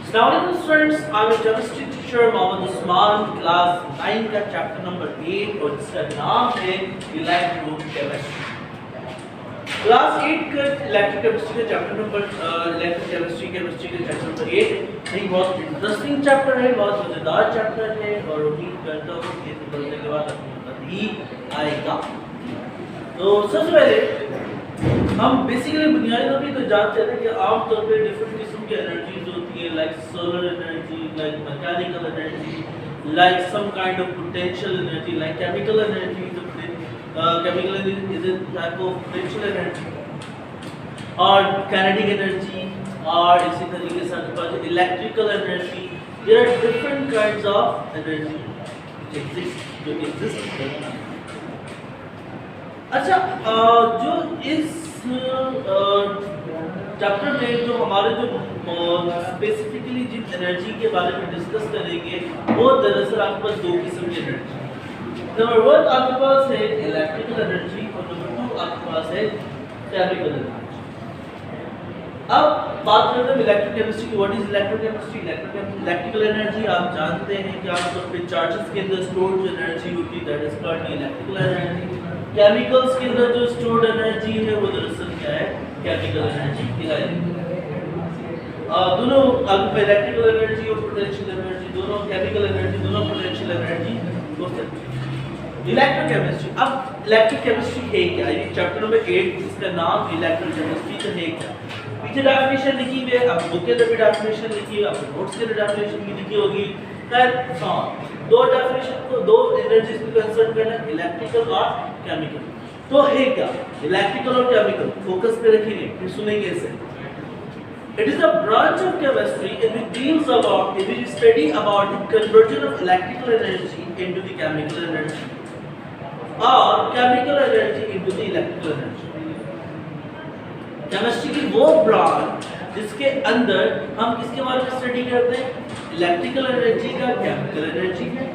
Assalamualaikum students, I'm a chemistry teacher Mohammad Usman, class 9 का chapter number 8 और जिसका नाम है इलेक्ट्रोकेमिस्ट्री। क्लास 8 का इलेक्ट्रोकेमिस्ट्री का चैप्टर नंबर इलेक्ट्रोकेमिस्ट्री केमिस्ट्री का चैप्टर नंबर 8 एक बहुत इंटरेस्टिंग चैप्टर है, बहुत मजेदार चैप्टर है और उम्मीद करता हूँ कि इसे पढ़ने के बाद आपको मजा ही आएगा। तो सबसे पहले हम बेसिकली बुनियादी तौर पे तो जानते हैं कि आमतौर पे डिफरेंट किस्म की एनर्जीज होती है, like solar energy, like mechanical energy, like some kind of potential energy, like chemical energy chemical energy is a type of potential energy और kinetic energy और इसी तरीके से आपके पास electrical energy. There are different kinds of energy which exist. अच्छा, जो इस chapter में जो हमारे जो स्पेसिफिकली जिन एनर्जी के बारे में डिस्कस करेंगे वो दरअसल आपके पास दो किस्म की एनर्जी। नंबर 1 आपके पास है इलेक्ट्रिकल एनर्जी और नंबर 2 आपके पास है केमिकल एनर्जी। अब बात करते हैं इलेक्ट्रोकेमिस्ट्री की। What is electrochemistry? Electrical energy आप जानते हैं कि आमतौर पे चार्जेस के अंदर स्टोर्ड जो एनर्जी होती है that is called electrical energy. Chemicals के अंदर जो स्टोर्ड एनर्जी है वो दरअसल क्या है? केमिकल एनर्जी कहलाती है। दोनों आपको इलेक्ट्रिकल एनर्जी और पोटेंशियल एनर्जी, दोनों केमिकल एनर्जी, दोनों पोटेंशियल एनर्जी हो सकती है। इलेक्ट्रोकेमिस्ट्री, अब इलेक्ट्रोकेमिस्ट्री है क्या? ये चैप्टर नंबर 8 जिसका नाम इलेक्ट्रोकेमिस्ट्री का है क्या? पीछे डेफिनेशन लिखी हुई है, आप बुक के अंदर भी डेफिनेशन लिखी है, आपको नोट्स के अंदर डेफिनेशन भी लिखी होगी। खैर दो डेफिनेशन को, दो एनर्जीज को कंसिडर करना, इलेक्ट्रिकल और केमिकल। तो है क्या इलेक्ट्रिकल और केमिकल? फोकस पे रखिए, फिर सुनेंगे इसे। It is a branch of chemistry in which deals about, in which study about the conversion of electrical energy into the chemical energy और chemical energy into the electrical energy। Chemistry की वो branch जिसके अंदर हम किसके बारे में study करते हैं? इलेक्ट्रिकल एनर्जी का केमिकल एनर्जी में,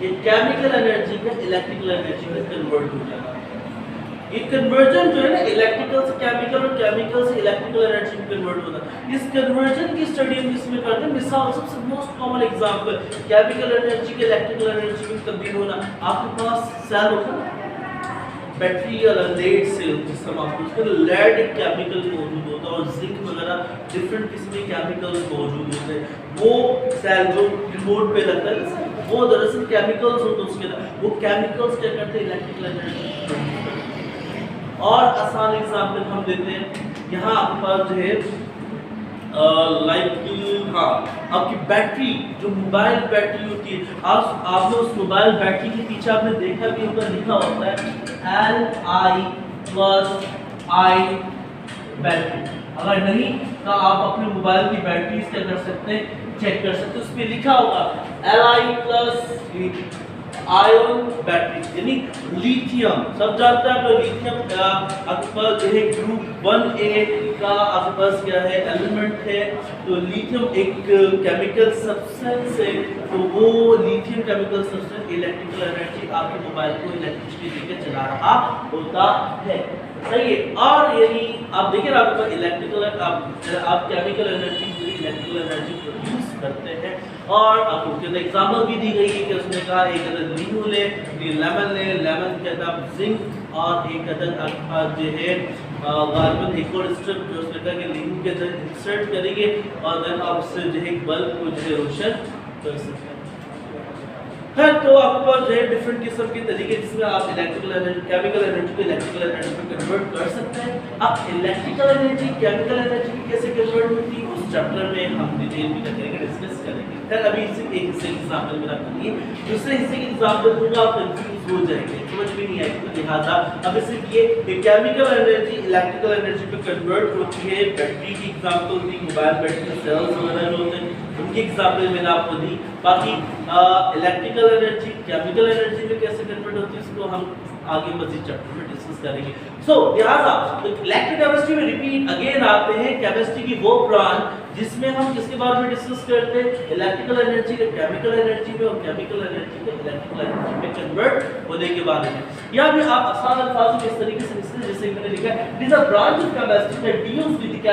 ये केमिकल एनर्जी का इलेक्ट्रिकल एनर्जी में कन्वर्ट हो जाता है। ये कन्वर्जन जो है ना इलेक्ट्रिकल से केमिकल और केमिकल से इलेक्ट्रिकल एनर्जी में कन्वर्ट होता है। इस कन्वर्जन की स्टडी हम इसमें करते हैं। मिसाल सबसे most common example chemical energy के इलेक्ट्रिकल एनर्जी में तब्दील होना। आपके पास सेल होता है, बैटरी या लेड सेल जिसका आपको उसके लेड केमिकल मौजूद होता है और जिंक वगैरह डिफरेंट किस्म के केमिकल्स मौजूद होते हैं। वो सेल जो रिमोट पे लगता है वो दरअसल केमिकल्स होते हैं उसके अंदर। वो केमिकल्स क्या करते हैं? Electrical energy. और आसान एग्जांपल हम देते हैं, यहाँ आपके पास जो है आपकी बैटरी जो मोबाइल बैटरी होती है, आपने उस मोबाइल बैटरी के पीछे आपने देखा भी होगा लिखा होता है Li+I बैटरी। अगर नहीं तो आप अपने मोबाइल की बैटरी क्या कर सकते हैं? चेक कर सकते हैं। उस पर लिखा होगा Li+ आयन बैटरी यानी लिथियम। सब जानते हैं आप लिथियम आपके पास जो है ग्रुप 1A का आपके पास क्या है? एलिमेंट है। तो लिथियम एक केमिकल सब्सटेंस है, तो वो lithium chemical substance electrical energy आपके मोबाइल को इलेक्ट्रिसिटी देकर चला रहा होता है। सही है। और यही आप देखिए आपके पास इलेक्ट्रिकल आप chemical energy electrical energy produce करते हैं। और आपको उसके एग्जाम्पल भी दी गई है कि उसने कहा एक अदद नींबू ले, लेमन ले, लेमन के अंदर जिंक और एक अदद आपके पास जो है कार्बन एक और स्ट्रिप जो उसने कहा कि नींबू के अंदर इंसर्ट करेंगे और देन आप उससे जो है बल्ब को जो है रोशन कर सकते हैं। है तो आपके पास जो है डिफरेंट किस्म के तरीके जिसमें आप इलेक्ट्रिकल एनर्जी केमिकल एनर्जी को इलेक्ट्रिकल एनर्जी में कन्वर्ट कर सकते हैं। अब इलेक्ट्रिकल एनर्जी केमिकल एनर्जी में कैसे कन्वर्ट होती है उस चैप्टर में हम डिटेल में करेंगे, डिस्कस करेंगे। फिर अभी इसे एक हिस्से की एग्जांपल मेरा करिए, दूसरे हिस्से की एग्जांपल दूंगा आप कंफ्यूज हो जाएंगे, समझ में नहीं आएगी। तो लिहाजा अब इसे ये केमिकल एनर्जी इलेक्ट्रिकल एनर्जी में कन्वर्ट होती है। बैटरी की एग्जांपल दी, मोबाइल बैटरी सेल्स वगैरह जो होते हैं उनकी एग्जांपल मैंने आपको दी। बाकी इलेक्ट्रिकल एनर्जी केमिकल एनर्जी में कैसे कन्वर्ट होती है उसको हम आगे मजीद चैप्टर में डिस्कस करेंगे। सो लिहाजा इलेक्ट्रोकेमिस्ट्री में रिपीट अगेन आते हैं केमिस्ट्री की वो ब्रांच जिसमें हम किसके बारे में डिस्कस करते हैं, इलेक्ट्रिकल एनर्जी के केमिकल एनर्जी में और केमिकल एनर्जी के इलेक्ट्रिकल एनर्जी में कन्वर्ट होने के बारे में। या भी आप आसान अल्फाज में इस तरीके से लिखते हैं जैसे मैंने लिखा है, it is a branch of chemistry that deals with the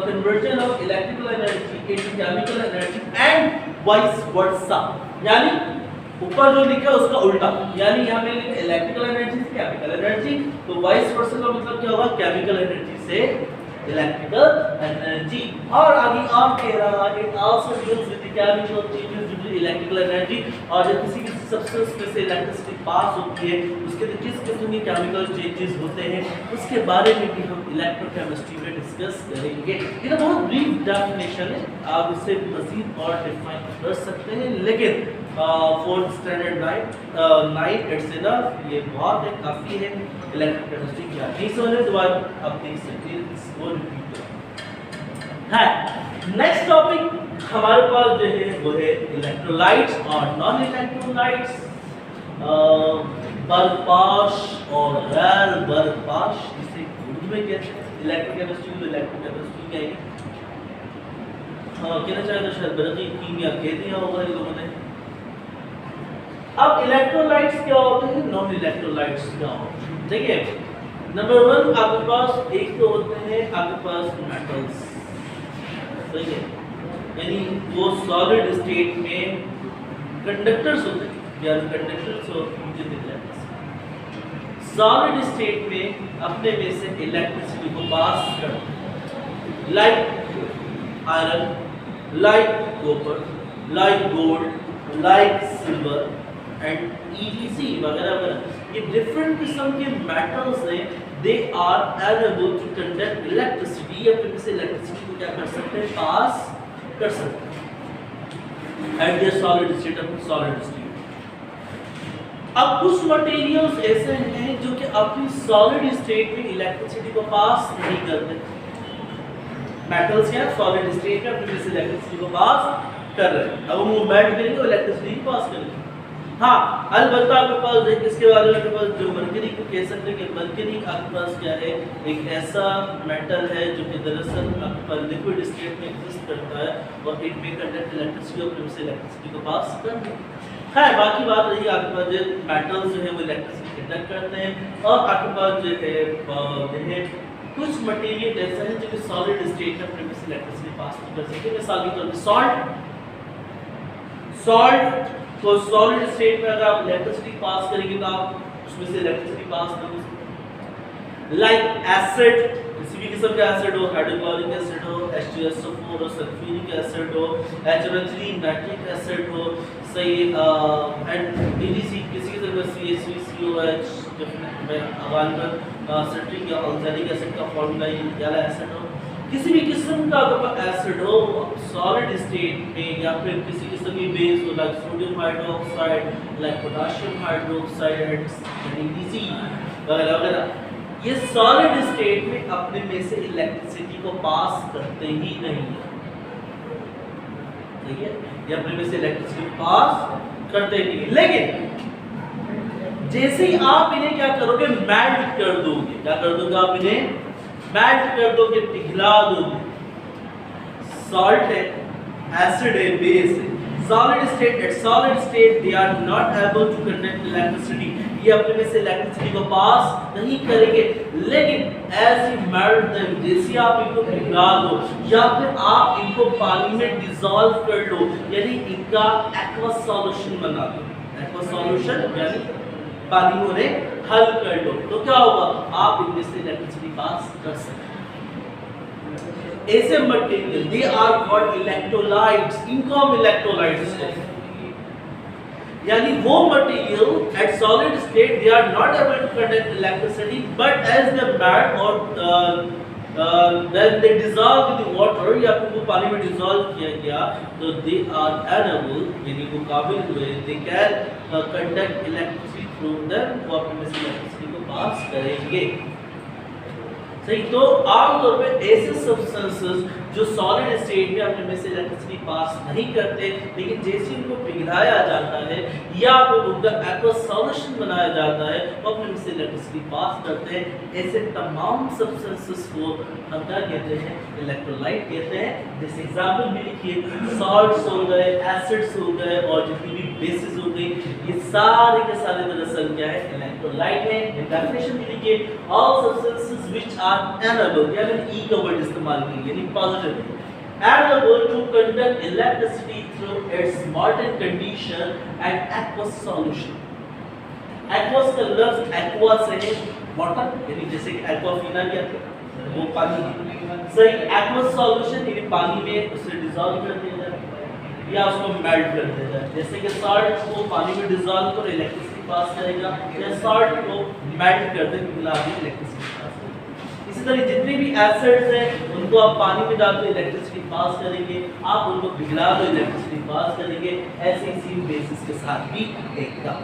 conversion of electrical energy into chemical energy and vice versa. यानी ऊपर जो लिखा है उसका उल्टा, यानी यहाँ पे लिखा इलेक्ट्रिकल एनर्जी से केमिकल एनर्जी, तो वाइस वर्सा का मतलब क्या होगा, केमिकल एनर्जी से इलेक्ट्रिकल एनर्जी। और आगे और कह रहा है it also deals with the chemical changes due to electrical energy, और जब किसी भी सब्सटेंस में से इलेक्ट्रिसिटी पास होती है उसके लिए किस किस्म के केमिकल चेंजेस होते हैं उसके बारे में भी हम इलेक्ट्रोकेमिस्ट्री में डिस्कस करेंगे। ये तो बहुत ब्रीफ डेफिनेशन है, आप इसे मजीद और डिफाइन कर सकते हैं, लेकिन फोर्थ स्टैंडर्ड 9 इट्स इनफ, ये बहुत है, काफ़ी है। इलेक्ट्रोकेमिस्ट्री क्या नहीं समझे तो आप देख सकते हैं, इसको रिपीट है। नेक्स्ट टॉपिक हमारे पास जो है वो है इलेक्ट्रोलाइट्स और नॉन इलेक्ट्रोलाइट्स, बर्फपाश और गैर बर्फपाश, जिसे उर्दू में कहते हैं। इलेक्ट्रोकेमिस्ट्री को इलेक्ट्रोकेमिस्ट्री कहेंगे। कहना चाहे तो शायद बरक़ी कीमिया कह दिया होगा इन लोगों ने। अब इलेक्ट्रोलाइट्स क्या होते हैं, नॉन इलेक्ट्रोलाइट्स क्या होते हैं। देखिए नंबर 1 आपके पास एक तो होते हैं आपके पास मेटल्स, सही है, यानी वो सॉलिड स्टेट में कंडक्टर्स होते हैं, या कंडक्टर्स होते हैं। सॉलिड स्टेट में अपने में से इलेक्ट्रिसिटी को पास करते हैं, like iron, like copper, like gold, like silver and ETC वगैरह वगैरह। ये डिफरेंट किस्म के मेटल्स हैं, they are able to conduct electricity, अपने से इलेक्ट्रिसिटी को क्या कर सकते हैं, पास कर सकते हैं at the solid state of solid state. अब कुछ मटेरियल्स ऐसे हैं जो कि अपनी सॉलिड स्टेट में इलेक्ट्रिसिटी को पास नहीं करते। मेटल्स क्या सॉलिड स्टेट में अपनी से इलेक्ट्रिसिटी को पास कर रहे हैं, अब वो मूवमेंट करेंगे तो इलेक्ट्रिसिटी पास करेंगे। हाँ, अलबत्ता आपके पास इसके बारे में आपके पास जो मरकरी को कह सकते हैं कि मरकरी आपके पास क्या है, एक ऐसा मेटल है जो कि दरअसल आपके पास लिक्विड स्टेट में एग्जिस्ट करता है और इट में कंडक्ट इलेक्ट्रिसिटी और फिर से इलेक्ट्रिसिटी को पास करते हैं। है बाकी बात रही आपके पास जो मेटल्स जो है वो इलेक्ट्रिसिटी कंडक्ट करते हैं, और आपके पास जो है कुछ मटेरियल ऐसा है जो कि सॉलिड स्टेट में अपने से इलेक्ट्रिसिटी पास नहीं कर सकते। मिसाल के तौर पर सॉल्ट तो सॉलिड स्टेट में अगर आप इलेक्ट्रिसिटी पास करेंगे तो आप उसमें से इलेक्ट्रिसिटी पास कर सकते। लाइक एसिड, किसी भी किस्म का एसिड हो, हाइड्रोक्लोरिक एसिड हो, H2SO4 हो, सल्फ्यूरिक एसिड हो, HNO3 नाइट्रिक एसिड हो, सही एंड EDC किसी किस्म का CH3COH, गालिबन सिट्रिक या ऑक्सैलिक एसिड का फॉर्मूला गैला एसिड हो, किसी भी किस्म का अगर एसिड हो सॉलिड स्टेट में, या फिर किसी किस्म की बेस हो like sodium hydroxide, like potassium hydroxide and EDC वगैरह वगैरह, ये सॉलिड स्टेट में अपने में से इलेक्ट्रिसिटी को पास करते ही नहीं है, ठीक है, ये अपने में से इलेक्ट्रिसिटी पास करते ही नहीं। लेकिन जैसे ही आप इन्हें क्या करोगे, मेल्ट कर दोगे, क्या कर दोगे आप इन्हें मेल्ट कर दोगे, पिघला दोगे। सॉल्ट है, एसिड है, बेस है, solid state, at solid state they are not able to conduct electricity, ये अपने में से इलेक्ट्रिसिटी को पास नहीं करेंगे। लेकिन एज यू मेल्ट देम, जैसे आप इनको पिघला दो या फिर आप इनको पानी में डिसॉल्व कर लो, यानी इनका एक्वस सॉल्यूशन बना दो, एक्वस सॉल्यूशन यानी पानी में उन्हें हल कर लो, तो क्या होगा, आप इनमें से इलेक्ट्रिसिटी पास कर सकते हैं। ऐसे material they are called electrolytes, इनको हम इलेक्ट्रोलाइट्स कहते हैं, यानी वो material at solid state they are not able to conduct electricity, but as they melt और when they dissolve in the water, या फिर वो पानी में डिसॉल्व किया गया, तो they are able, यानी वो काबिल हुए, they can conduct electricity through them, वो अपने में से इलेक्ट्रिसिटी को पास करेंगे। सही। तो आमतौर पे ऐसे सब्सटेंसेस जो सॉलिड स्टेट में अपने में से इलेक्ट्रिसिटी पास नहीं करते, लेकिन जैसे उनको पिघलाया जाता है या फिर उनका एक्वस सॉल्यूशन बनाया जाता है वो अपने में से इलेक्ट्रिसिटी पास करते हैं। ऐसे तमाम सब्सटेंसेस को हम क्या कहते हैं, इलेक्ट्रोलाइट कहते हैं। जैसे एग्जांपल भी लिखिए, सॉल्ट्स हो गए, एसिड्स हो गए और जितनी भी बेसिस हो गई, ये सारे के सारे दरअसल क्या है, इलेक्ट्रोलाइट है। डेफिनेशन भी लिखिए, all substances which are enable, यानी ई का वर्ड इस्तेमाल कीजिए, यानी positive, able to conduct electricity through its molten condition and aqueous solution। aqueous का लफ्ज aqua से है वाटर, यानी जैसे कि aquafina क्या था, वो पानी है। सही। aqueous solution यानी पानी में उसे डिसॉल्व कर दिया जाए या उसको मेल्ट कर दिया जाए। जैसे कि सॉल्ट को पानी में डिसॉल्व कर इलेक्ट्रिसिटी पास करेगा, या सॉल्ट को मेल्ट कर दे पिघला के इलेक्ट्रिसिटी पास करेगा। इसी तरह जितने भी एसिड्स हैं उनको आप पानी में डाल के इलेक्ट्रिसिटी पास करेंगे, आप उनको पिघला दो इलेक्ट्रिसिटी पास करेंगे। ऐसे इसी बेसिस के साथ भी एकदम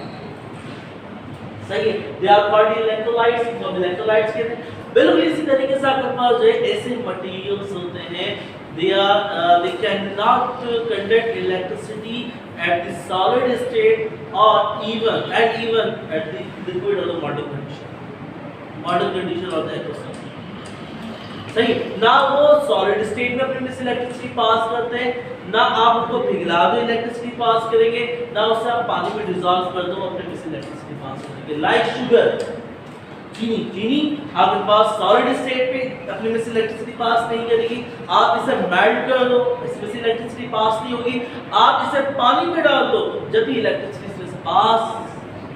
सही है। दे आर कॉल्ड इलेक्ट्रोलाइट्स, तो इलेक्ट्रोलाइट्स कहते हैं। बिल्कुल इसी तरीके से आपके पास जो है ऐसे मटेरियल्स होते हैं, they cannot conduct electricity at the solid state or even at the liquid or the modern condition of the ecosystem। सही। ना वो सॉलिड स्टेट में अपने में से इलेक्ट्रिसिटी पास करते हैं, ना आप उसको पिघला दो इलेक्ट्रिसिटी पास करेंगे, ना उसे आप पानी में डिसॉल्व कर दो अपने में से इलेक्ट्रिसिटी पास करेंगे। लाइक शुगर, चीनी आपके पास सॉलिड स्टेट पे अपने में से इलेक्ट्रिसिटी पास नहीं करेगी, आप इसे मेल्ट कर दो इसमें से इलेक्ट्रिसिटी पास नहीं होगी, आप इसे पानी में डाल दो जब भी इलेक्ट्रिसिटी इसमें से पास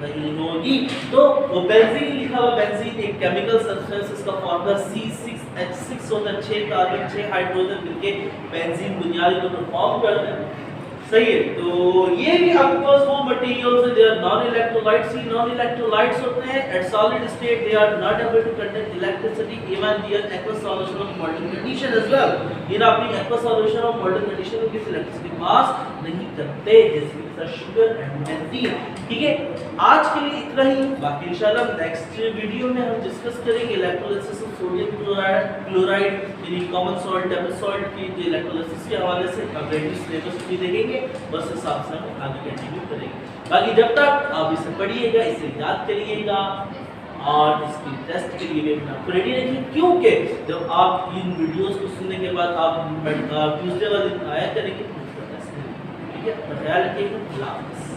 नहीं होगी। तो वो बेंजीन लिखा हुआ, बेंजीन एक केमिकल सब्सटेंस, इसका फॉर्मूला C6H6 होता है, 6 कार्बन 6 हाइड्रोजन मिलके बेंजीन बुनियादी को फॉर्म करते हैं। सही है। तो ये भी आपके पास वो मटेरियल्स है, दे आर नॉन इलेक्ट्रोलाइट्स। ही नॉन इलेक्ट्रोलाइट्स होते हैं at solid state, they are not able to conduct electricity even their aqueous solution of molten condition as well. ये ना अपनी aqueous solution of molten condition में किसी electricity pass नहीं करते, जैसे कि शुगर एंड बेंजीन। ठीक है, आज के लिए इतना ही। बाकी इंशाल्लाह नेक्स्ट वीडियो में हम डिस्कस करेंगे इलेक्ट्रोलाइसिस ऑफ सोडियम क्लोराइड यानी कॉमन सॉल्ट, टेबल सॉल्ट की जो इलेक्ट्रोलाइसिस के हवाले से अपडेटेड सिलेबस भी देखेंगे, बस हिसाब से हम आगे कंटिन्यू करेंगे। बाकी जब तक आप इसे पढ़िएगा, इसे याद करिएगा और इसकी टेस्ट के लिए भी अपना आपको रेडी रखिए, क्योंकि जब आप इन वीडियोस को सुनने के बाद आप ट्यूसडे वाले दिन आया करेंगे तो उसका टेस्ट करेंगे। ठीक है, ख्याल रखिएगा। अल्लाह हाफ़िज़।